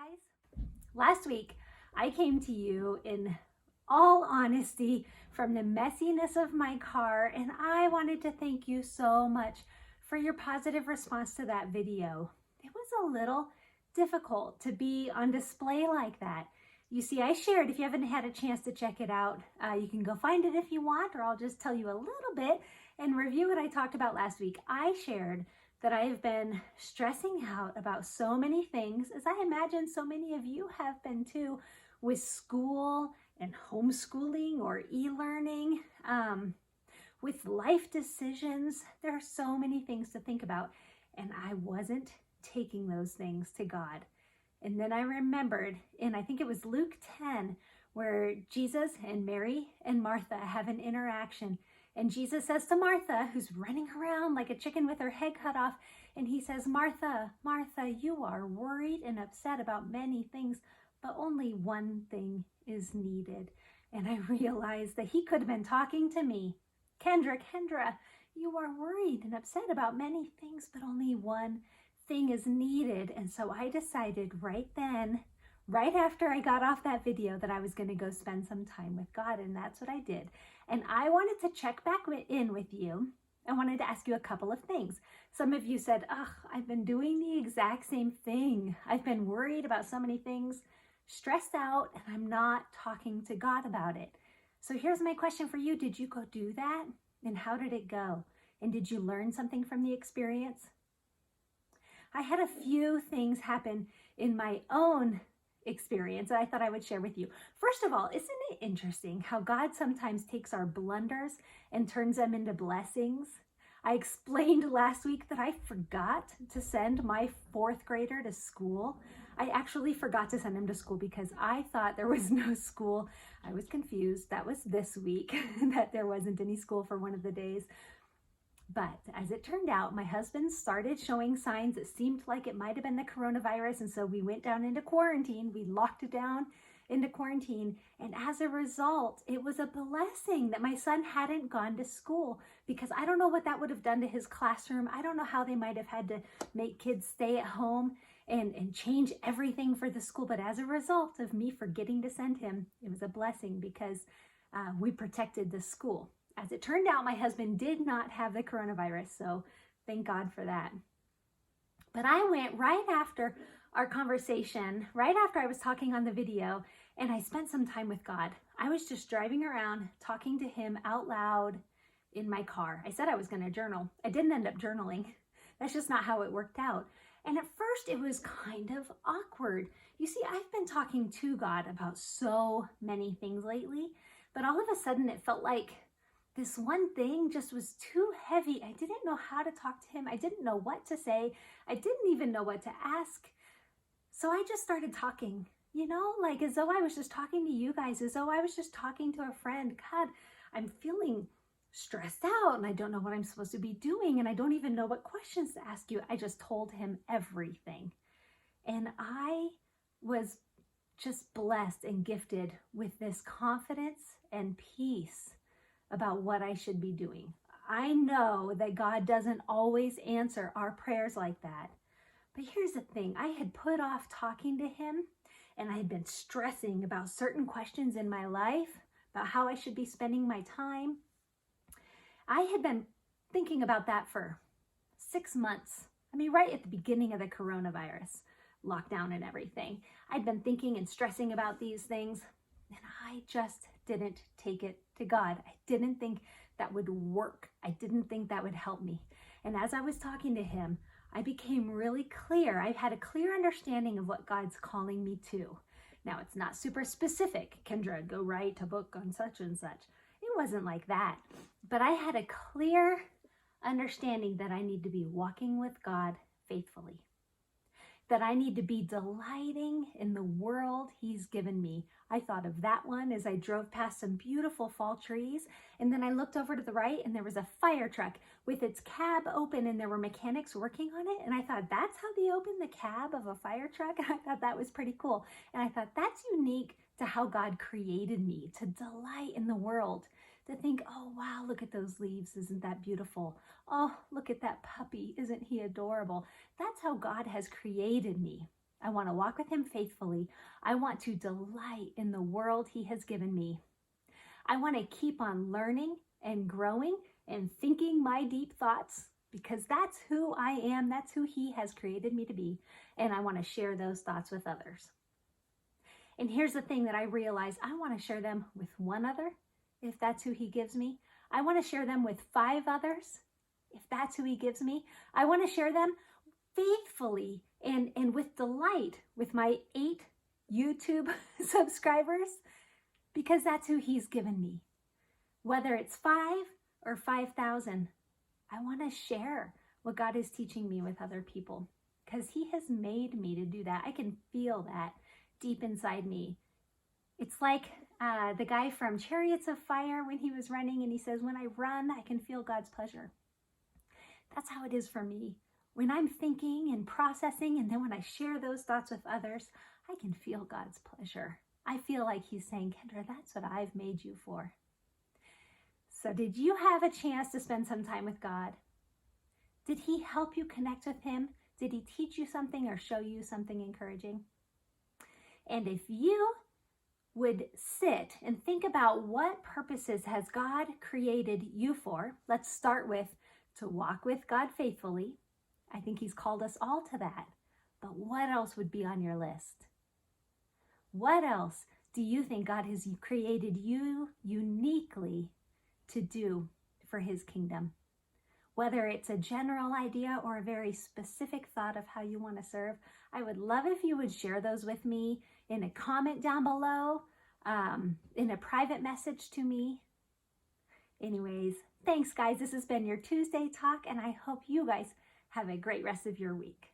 guys. Last week, I came to you in all honesty from the messiness of my car, and I wanted to thank you so much for your positive response to that video. It was a little difficult to be on display like that. You see, I shared, if you haven't had a chance to check it out, you can go find it if you want, or I'll just tell you a little bit and review what I talked about last week. I shared that I have been stressing out about so many things, as I imagine so many of you have been too, with school and homeschooling or e-learning, with life decisions. There are so many things to think about, and I wasn't taking those things to God. And then I remembered, and I think it was Luke 10, where Jesus and Mary and Martha have an interaction. And Jesus says to Martha, who's running around like a chicken with her head cut off, and he says, Martha, Martha, you are worried and upset about many things, but only one thing is needed. And I realized that he could have been talking to me. Kendra, you are worried and upset about many things, but only one thing is needed. And so I decided right then, right after I got off that video, that I was going to go spend some time with God, and that's what I did. And I wanted to check back in with you. I wanted to ask you a couple of things. Some of you said, I've been doing the exact same thing. I've been worried about so many things, stressed out, and I'm not talking to God about it. So here's my question for you. Did you go do that? And how did it go? And did you learn something from the experience? I had a few things happen in my own experience that I thought I would share with you. First of all, isn't it interesting how God sometimes takes our blunders and turns them into blessings? I explained last week that I forgot to send my fourth grader to school. I actually forgot to send him to school because I thought there was no school. I was confused. That was this week, that there wasn't any school for one of the days. But as it turned out, my husband started showing signs that seemed like it might have been the coronavirus. And so we went down into quarantine. We locked it down into quarantine. And as a result, it was a blessing that my son hadn't gone to school, because I don't know what that would have done to his classroom. I don't know how they might have had to make kids stay at home and change everything for the school. But as a result of me forgetting to send him, it was a blessing because we protected the school. As it turned out, my husband did not have the coronavirus, so thank God for that. But I went right after our conversation, right after I was talking on the video, and I spent some time with God. I was just driving around, talking to him out loud in my car. I said I was going to journal. I didn't end up journaling. That's just not how it worked out. And at first, it was kind of awkward. You see, I've been talking to God about so many things lately, but all of a sudden, it felt like this one thing just was too heavy. I didn't know how to talk to him. I didn't know what to say. I didn't even know what to ask. So I just started talking, like as though I was just talking to you guys, as though I was just talking to a friend. God, I'm feeling stressed out and I don't know what I'm supposed to be doing, and I don't even know what questions to ask you. I just told him everything. And I was just blessed and gifted with this confidence and peace about what I should be doing. I know that God doesn't always answer our prayers like that. But here's the thing. I had put off talking to him, and I had been stressing about certain questions in my life, about how I should be spending my time. I had been thinking about that for 6 months. Right at the beginning of the coronavirus lockdown and everything. I'd been thinking and stressing about these things, and I just didn't take it to God. I didn't think that would work. I didn't think that would help me. And as I was talking to him, I became really clear. I had a clear understanding of what God's calling me to. Now, it's not super specific. Kendra, go write a book on such and such. It wasn't like that. But I had a clear understanding that I need to be walking with God faithfully, that I need to be delighting in the world he's given me. I thought of that one as I drove past some beautiful fall trees, and then I looked over to the right and there was a fire truck with its cab open, and there were mechanics working on it, and I thought, that's how they open the cab of a fire truck? I thought that was pretty cool. And I thought, that's unique to how God created me, to delight in the world, to think, oh wow, look at those leaves, isn't that beautiful? Oh, look at that puppy, isn't he adorable? That's how God has created me. I want to walk with him faithfully. I want to delight in the world he has given me. I want to keep on learning and growing and thinking my deep thoughts, because that's who I am. That's who he has created me to be. And I want to share those thoughts with others. And here's the thing that I realize: I want to share them with one other, if that's who he gives me. I want to share them with 5 others, if that's who he gives me. I want to share them faithfully and with delight with my 8 YouTube subscribers, because that's who he's given me. Whether it's 5 or 5,000, I want to share what God is teaching me with other people, because he has made me to do that. I can feel that deep inside me. It's like the guy from Chariots of Fire when he was running, and he says, when I run, I can feel God's pleasure. That's how it is for me. When I'm thinking and processing, and then when I share those thoughts with others, I can feel God's pleasure. I feel like he's saying, Kendra, that's what I've made you for. So did you have a chance to spend some time with God? Did he help you connect with him? Did he teach you something or show you something encouraging? And if you would sit and think about what purposes has God created you for, let's start with to walk with God faithfully. I think he's called us all to that. But what else would be on your list? What else do you think God has created you uniquely to do for his kingdom? Whether it's a general idea or a very specific thought of how you want to serve, I would love if you would share those with me in a comment down below, in a private message to me. Anyways, thanks guys. This has been your Tuesday Talk, and I hope you guys have a great rest of your week.